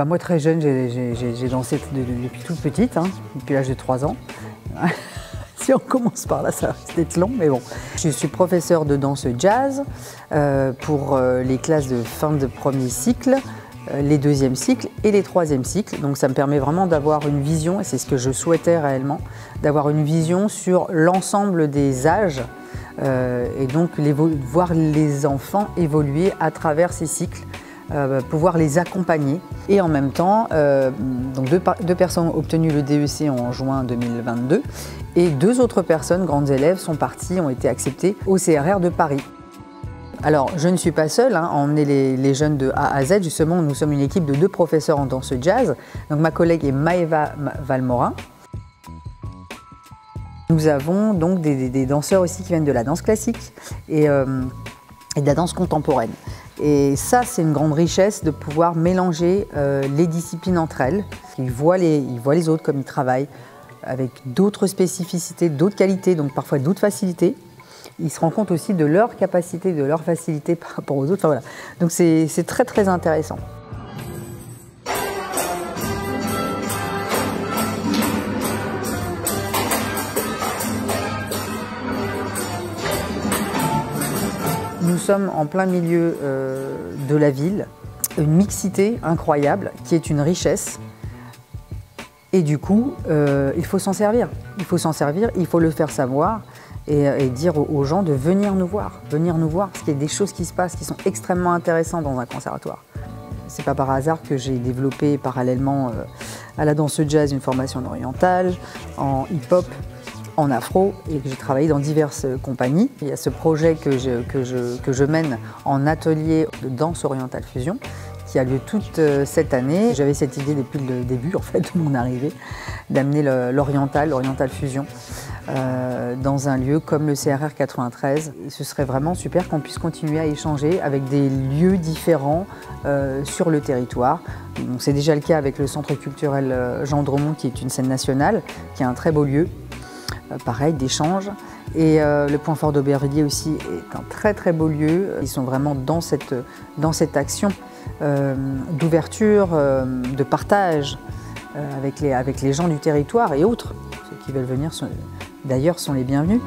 Moi très jeune, j'ai dansé depuis toute petite, depuis l'âge de 3 ans. Si on commence par là, ça risque d'être long, mais bon. Je suis professeure de danse jazz pour les classes de fin de premier cycle, les deuxièmes cycles et les troisièmes cycles. Donc ça me permet vraiment d'avoir une vision, et c'est ce que je souhaitais réellement, d'avoir une vision sur l'ensemble des âges et donc voir les enfants évoluer à travers ces cycles. Pouvoir les accompagner et en même temps, donc deux personnes ont obtenu le DEC en juin 2022 et 2 autres personnes, grandes élèves, sont parties, ont été acceptées au CRR de Paris. Alors je ne suis pas seule à emmener les jeunes de A à Z, justement nous sommes une équipe de 2 professeurs en danse jazz, donc ma collègue est Maëva Valmorin. Nous avons donc des danseurs aussi qui viennent de la danse classique et de la danse contemporaine. Et ça, c'est une grande richesse de pouvoir mélanger les disciplines entre elles. Ils voient les autres comme ils travaillent, avec d'autres spécificités, d'autres qualités, donc parfois d'autres facilités. Ils se rendent compte aussi de leur capacité, de leur facilité par rapport aux autres. Enfin, voilà. Donc c'est très très intéressant. Nous sommes en plein milieu de la ville, une mixité incroyable qui est une richesse. Et du coup, il faut s'en servir. Il faut s'en servir, il faut le faire savoir et dire aux gens de venir nous voir parce qu'il y a des choses qui se passent qui sont extrêmement intéressantes dans un conservatoire. C'est pas par hasard que j'ai développé parallèlement à la danse jazz une formation en oriental, en hip-hop, en afro et que j'ai travaillé dans diverses compagnies. Il y a ce projet que je mène en atelier de danse orientale fusion qui a lieu toute cette année. J'avais cette idée depuis le début en fait, de mon arrivée d'amener l'oriental fusion dans un lieu comme le CRR 93. Et ce serait vraiment super qu'on puisse continuer à échanger avec des lieux différents sur le territoire. C'est déjà le cas avec le Centre culturel Jean Dromont qui est une scène nationale, qui est un très beau lieu. Pareil, d'échange. Et le Point Fort d'Aubervilliers aussi est un très très beau lieu. Ils sont vraiment dans cette action d'ouverture, de partage avec les gens du territoire et autres. Ceux qui veulent venir d'ailleurs sont les bienvenus.